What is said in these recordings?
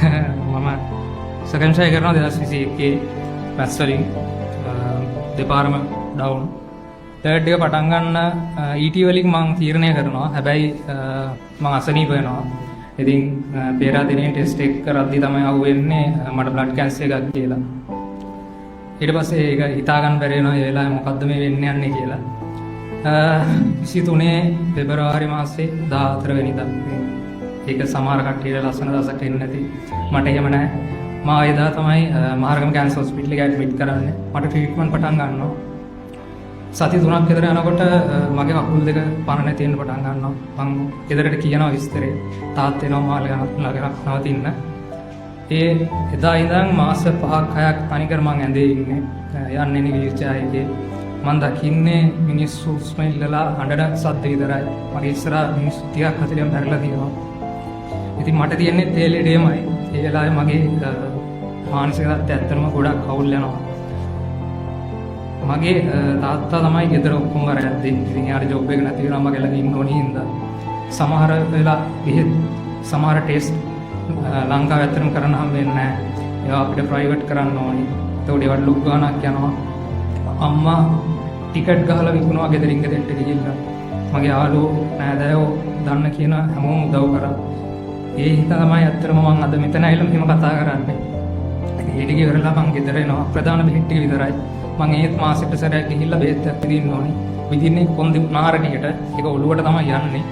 මම second try කරනවා 2021 maths වලින් දෙපාරම ඩවුන්. තර්ඩ් එක පටන් ගන්න ET වලින් මම තීරණය කරනවා. හැබැයි මම අසනීප වෙනවා. ඉතින් පෙරා දිනේ ටෙස්ට් එක කරද්දි තමයි අහුවෙන්නේ මට බ්ලඩ් කැන්සර් එකක් කියලා. ඊට පස්සේ ඒක හිතා ගන්න බැරි වෙනවා ඒ වෙලාවේ මොකද්ද මේ වෙන්න යන්නේ කියලා. 23 පෙබරවාරි මාසේ 14 වෙනිදා. ඒක සමහර කට්ටියට ලස්සන දවසක් එන්නේ නැති. මට එහෙම නැහැ. මම එදා තමයි මහරගම කැන්සර් හොස්පිටල් එකේ ඇඩ්මිට් කරන්නේ. මට ට්‍රීට්මන්ට් පටන් ගන්නවා. සති 3ක් විතර යනකොට මගේ කකුල් දෙක පණ නැති වෙන්න පටන් ගන්නවා. මම ගෙදරට කියනවා විස්තරේ. තාත් එනවා මාළේ ළඟ නවතින්න. එදා ඉඳන් මාස 5ක් 6ක් තනිකර මං ඇඳේ ඉන්නේ. යන්නේ නේ වීල්චෙයාර් එකේ. මං දකින්නේ මිනිස්සු හුස්ම ඉල්ලලා හඬන සද්ද විතරයි. මගේ ඉස්සරහා මිනිස්සු 30ක් 40ක් මැරලා තියෙනවා. ඉතින් මට තියෙන්නේ ඒ ලෙඩේමයි. ඒ වෙලාවේ මගේ මානසික තත්ත්වය ඇත්තටම ගොඩක් අවුල් වෙනවා. මගේ තාත්තා තමයි ගෙදර ඔක්කොම කරද්දී. ඉතින් යාර ජොබ් එක නැති වෙනවා මගේ ළඟ ඉන්න ඕනේ හින්දා. සමහර වෙලා බෙහෙත් සමහර ටෙස්ට් ලංකාවේ ඇත්තටම කරන්න හම් වෙන්නේ නැහැ. ඒවා අපිට ප්‍රයිවට් කරන්න ඕනේ. ඒකට ඒවට ලොකු ගාණක් යනවා. අම්මා ටිකට් ගහලා විකුණුවා ගෙදරින් ගෙදරට ගිහිල්ලා. මගේ යාළුවෝ නෑදෑයෝ දන්න කියන හැමෝම උදව් කරා. ඒ හින්දා තමයි ඇත්තටම මම අද මෙතන ඇවිල්ලා මෙහෙම කතා කරන්නේ. ඒ ටික ඉවරලා මම ගෙදර එනවා. ප්‍රධාන බෙහෙත් ටික විතරයි. මම ඒත් මාසෙකට සැරයක් ගිහිල්ලා බෙහෙත් විදින්න ඕනේ. විදින්නේ කොන්දේ නාර ටිකට. ඒක ඔළුවට තමයි යන්නේ.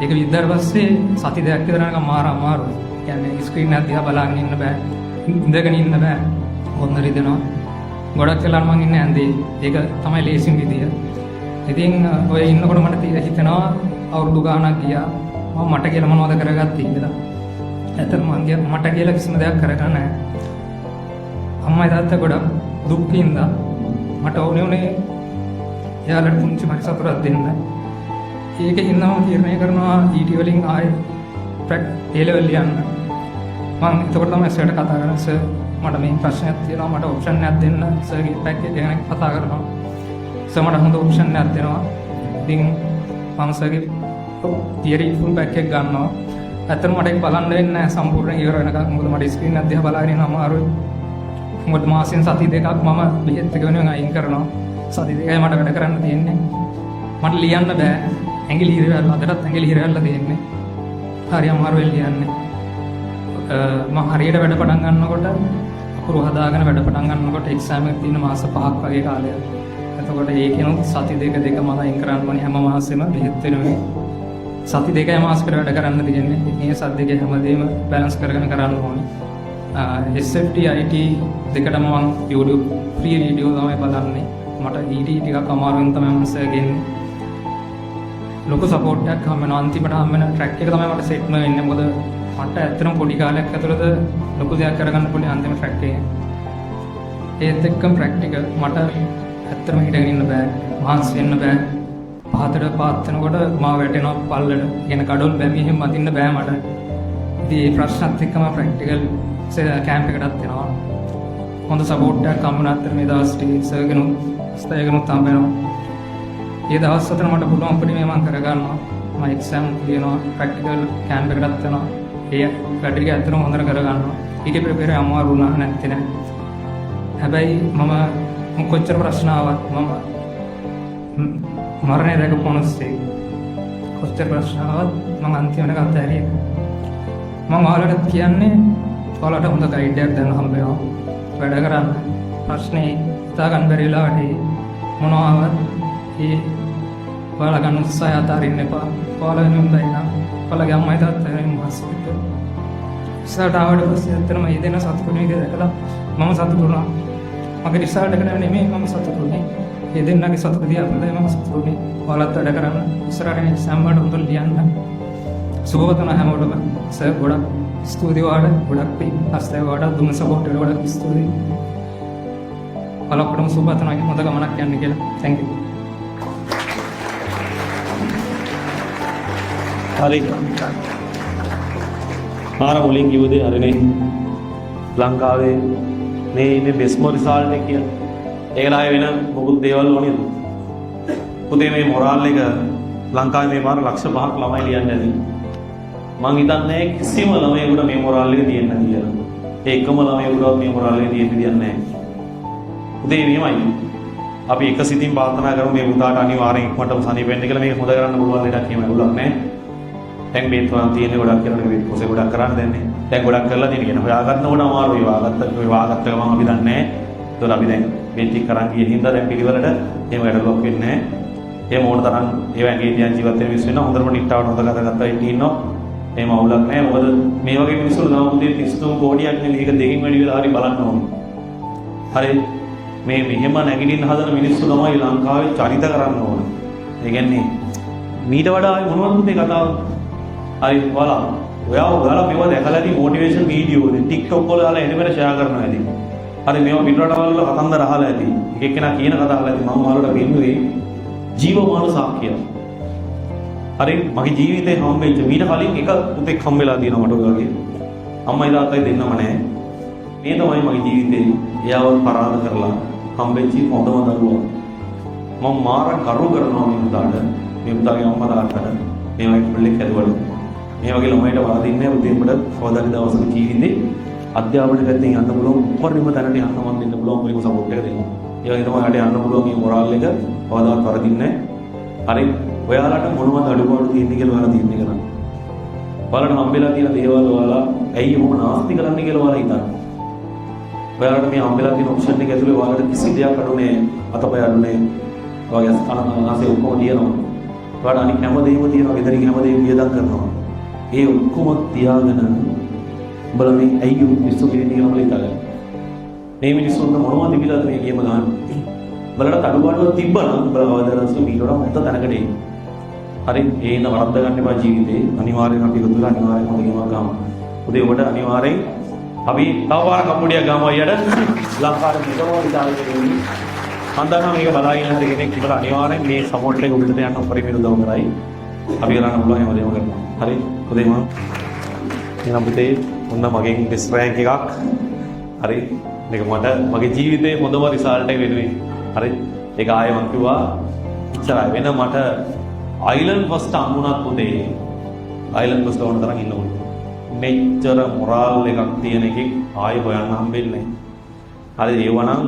ඒක විද්දාට පස්සේ සති දෙකක් විතර යනකම් අමාරුයි. කියන්නේ ස්ක්‍රීන් එක දිහා බලාගෙන ඉන්න බෑ. ඉඳගෙන ඉන්න බෑ. හොඳ රිදෙනවා. ගොඩක් වෙලා මම ඉන්නේ ඇඳේ. ඒක තමයි ලේසිම විදිය. ඉතින් ඔය ඉන්නකොට මට හිතෙනවා අවුරුදු ගාණක් ගියා. මම මට කියලා මොනවද කරගත්තේ කියලා. ඇත්තටම මට කියලා කිසිම දෙයක් කරගන්න නැහැ. අම්මයි තාත්තා ගොඩක් දුක් විඳා. මට ඕනේ එයාලට පුංචි පරිසරයක් දෙන්න. ඒකෙන් ඉන්නම තීරණය කරනවා ET වලින් ආයේ A level යන්න. මම එතකොට තමයි සර්ට කතා කරන්නේ. සර් මට මේ ප්‍රශ්නයක් තියෙනවා. මට ඔප්ෂන් එකක් දෙන්න. සර්ගේ පැකේජ් එක ගැන කතා කරනවා. සර් මට හොඳ ඔප්ෂන් එකක් දෙනවා. ඉතින් මම සර්ගේ තියරි ෆුල් පැක් එක ගන්නවා. ඇත්තටම මට ඒක බලන්න වෙන්නේ නැහැ සම්පූර්ණ ඉවර වෙනකම්. මොකද මට ස්ක්‍රීන් එක දිහා බලාගෙන ඉන්න අමාරුයි. මොකද මාසෙන් සති දෙකක් මම බෙහෙත් එක වෙනුවෙන් අයින් කරනවා. සති දෙකයි මට වැඩ කරන්න තියෙන්නේ. මට ලියන්න බෑ. ඇඟිලි හිර වෙලා අදටත් ඇඟිලි හිර වෙලා තියෙන්නේ. හරි අමාරුයි ලියන්නේ. මම හරියට වැඩ පටන් ගන්නකොට අකුරු හදාගෙන වැඩ පටන් ගන්නකොට එක්සෑම් එක තියෙන මාස 5ක් වගේ කාලයක්. එතකොට ඒකෙනුත් සති දෙක මම අයින් කරන්න ඕනේ හැම මාසෙම බෙහෙත් වෙනුවෙන්. සති දෙකයි මාසෙකට වැඩ කරන්න තියෙන්නේ. මේ සති දෙකේ හැමදේම බැලන්ස් කරගෙන කරන්න ඕනේ. SFT IT දෙකටම මම YouTube ෆ්‍රී වීඩියෝ තමයි බලන්නේ. මට ET ටිකක් අමාරුවෙන් තමයි මම සර්ගෙන්නේ. ලොකු සපෝට් එකක් හම්බ වෙනවා. අන්තිමට හම්බ වෙන ට්‍රැක් එක තමයි මට සෙට්ම වෙන්නේ. මොකද මට ඇත්තටම පොඩි කාලයක් ඇතුළත ලොකු දෙයක් කරගන්න පුළුවන් අන්තිම ට්‍රැක් එකේ. ඒත් එක්කම ප්‍රැක්ටිකල් මට ඇත්තටම හිටගෙන ඉන්න බෑ. මහන්සි වෙන්න බෑ. පහතට පාත් වෙනකොට මාව වැටෙනවා පල්ලට. කියන කඩොල් බැමි එහෙම මදින්න බෑ මට. ඉතින් මේ ප්‍රශ්නත් එක්කම ප්‍රැක්ටිකල් කැම්ප් එකටත් එනවා. හොඳ සපෝට් එකක් හම්බ වුණා. අතර මේ දවස් ටික සර්ගෙනුත් ස්ථායගෙනුත් හම්බ වෙනවා. ඒ දවස් අතර මට පුළුවන් පරිදි මම කරගන්නවා. මම එක්සෑම් දෙනවා. ප්‍රැක්ටිකල් කැම්ප් එකටත් යනවා. ඒ වැඩ ටික ඇත්තටම හොඳට කරගන්නවා. ඊට පෙර අමාරු වුණා නැත්තේ නෑ. හැබැයි මම කොච්චර ප්‍රශ්න ආවත් මම මරණය දැකපු මොනස්සේ කොච්චර ප්‍රශ්න ආවත් මම අන්තිමට ගත්තා. මම ඔයාලට කියන්නේ ඔයාලට හොඳ ගයිඩ් එකක් දැන් හම්බ වෙනවා. වැඩ කරන්න ප්‍රශ්නේ හිතා ගන්න බැරි වෙලාවට මොනවා ආවත් ඒ ඔයාලා ගන්න උත්සාහය අතාරින්න එපා. ඔයාලා වෙනුවෙන් දයිනා. ඔයාලගේ අම්මයි තාත්තයි මාස්ටර්. ඉස්සරහට ආවට පස්සේ ඇත්තටම මේ දෙන සතුටුන එක දැකලා මම සතුටු වුණා. මගේ රිසල්ට් එක නෙමෙයි මම සතුටු වුණේ. මේ දෙන්නගේ සතුට දිහා බලලා මම සතුටු වුණේ. ඔයාලත් වැඩ කරන්න. ඉස්සරහට එක්සෑම් වලට හොඳට ලියන්න. සුබවතන හැමෝටම සර් ගොඩක් ස්තුතියි ඔයාලට. ගොඩක් පිං. අස්තේ ඔයාලට දුන්න සපෝට් එක ගොඩක් ස්තුතියි. ඔයාලටම සුබවතන හොඳ ගමනක් යන්න කියලා. thank you. හරි. ආර මුලින් කිව්වේ හරිනේ. ලංකාවේ මේ ඉන්නේ බෙස්ම රිසල්ට් එක කියලා. ඒකලා වෙන මොකුත් දේවල් ඕනේද? පුතේ මේ මොරාල් එක ලංකාවේ මේ මාර ලක්ෂ 5ක් ළමයි ලියන්නේ නැති. මං හිතන්නේ කිසිම ළමයෙකුට මේ මොරාල් එක තියෙන්න කියලා. ඒ එකම ළමයෙකුට මේ මොරාල් එක තියෙන්න දෙන්නේ නැහැ. උදේ මෙහෙමයි. අපි එක සිතින් ප්‍රාර්ථනා කරමු මේ පුතාට අනිවාර්යෙන් ඉක්මනටම සනීප වෙන්න කියලා. මේක හොඳ කරන්න පුළුවන් ලෙඩක් එහෙම ගොඩක් නැහැ. දැන් මේ තුන තියෙන ගොඩක් කරන්න මේ කොසේ ගොඩක් කරන්න දෙන්නේ. දැන් ගොඩක් කරලා තියෙන කියන හොයාගන්නකොට අමාරුයි. වාගත්ත ගමන් අපි දන්නේ නැහැ. ඒතකොට අපි දැන් මේ ටික කරන් ගිය හින්දා දැන් පිළිවෙලට එහෙම වැඩලක් වෙන්නේ නැහැ. එහෙම ඕන තරම් ඒ වගේ දියන් ජීවත් වෙන මිනිස්සු වෙනවා. හොඳටම නිට්ටාවට හොඳ කරගත්තා ඉන්නවා. එහෙම අවුලක් නැහැ. මොකද මේ වගේ මිනිස්සු දාම උදේ 33 කෝටියක් නේ මේක දෙකකින් වැඩි වෙලා හරි බලන්න ඕනේ. හරි මේ මෙහෙම නැගිටින්න හදන මිනිස්සු තමයි ලංකාවේ චරිත කරන්න ඕන. ඒ කියන්නේ මීට වඩා මොනවද මේ කතාව? හරි ඔයාලා මේවා දැකලා ඉතින් මොටිවේෂන් වීඩියෝ නේ TikTok වල දාලා එනකොට ෂෙයා කරනවා ඇති. හරි මේවා පිටරටවල කතන්දර අහලා ඇති. එක එක්කෙනා කියන කතා අහලා ඇති. මම ඔයාලට පෙන්නුවේ ජීවමාන සාක්ෂියක්. හරි මගේ ජීවිතේ හම්බෙච්ච මීට කලින් එක පුතෙක් හම්බෙලා තියෙනවා මට ඔය වගේ. අම්මයි තාත්තයි දෙන්නම නැහැ. මේ තමයි මගේ ජීවිතේ එයාව පරාද කරලා හම්බෙච්ච හොඳම දරුවා. මම මාර කරු කරනවා මේ පුතාට. මේ පුතාගේ අම්මා තාත්තට මේ වගේ පිළිලෙක් ඇදුවලු. මේ වගේ ළමයිට වරදින්නේ උදේට කවදාද දවසක ජීවිතේ අධ්‍යාපන පැත්තෙන් යන්න පුළුවන් උපරිම තැනට යන්න මම දෙන්න පුළුවන් මොකද සපෝට් එක දෙන්න. ඒ වගේ තමයි යට යන්න පුළුවන් මේ මොරාල් එක කවදාවත් වරදින්නේ නැහැ. හරි ඔයාලට මොනවද අඩුපාඩු තියෙන්නේ කියලා ඔයාලා තීරණය කරන්න. ඔයාලට හම්බෙලා තියෙන දේවල් ඔයාලා ඇයි ඔහොම නාස්ති කරන්නේ කියලා ඔයාලා හිතන්න. ඔයාලට මේ හම්බෙලා තියෙන ඔප්ෂන් එක ඇතුලේ ඔයාලට කිසි දෙයක් අඩුනේ අතපය අඩුනේ. ඔයාගේ අනාසේ ඔක්කොම තියෙනවා. ඔයාලට අනිත් හැමදේම තියෙනවා. ගෙදරින් හැමදේම වියදම් කරනවා. ඒ ඔක්කොම තියාගෙන බලන්නේ ඇයි මිනිස්සු කියන්නේ කියලා හිතලා. මේ මිනිස්සුන්ට මොනවද තිබිලාද මේ ගේම ගන්න. බලලා අඩුපාඩුවක් තිබ්බනම් බලවදරස්තු මීට වඩා හොඳ තැනකට එයි. හරි ඒ ඉන්න වරද්ද ගන්න එපා ජීවිතේ. අනිවාර්යෙන් අපි එකතු වෙලා අනිවාර්යෙන් හොඳ ගේමක් ගමු. උදේ ඔබට අනිවාර්යෙන් අපි තව පාරක් කම්බෝඩියා ගමු අයියට. ලංකාවේ මෙතනම ඉතාලියේ ඉන්නේ. හන්දනා මේක බලාගෙන හරි කෙනෙක් ඉතල අනිවාර්යෙන් මේ සපෝට් එක උඩට යන්න උපරිම උදව් කරයි. අපි කරන්න පුළුවන් හැමදේම කරනවා. හරි උදේ මම එනම් පුතේ ඔන්න මගෙන් බෙස්ට් රෑන්ක් එකක්. හරි මේක මට මගේ ජීවිතේ හොඳම රිසල්ට් එක වෙනුවේ. හරි ඒක ආයෙ මම කිව්වා ඉච්චරයි වෙන මට අයිලන්ඩ් ෆස්ට් හම්බුණත් පුතේ අයිලන්ඩ් ෆස්ට් ඕන තරම් ඉන්න ඕනේ. මෙච්චර මොරාල් එකක් තියෙන එකෙක් ආයෙ හොයන්න හම්බෙන්නේ නැහැ. හරි ඒවනම්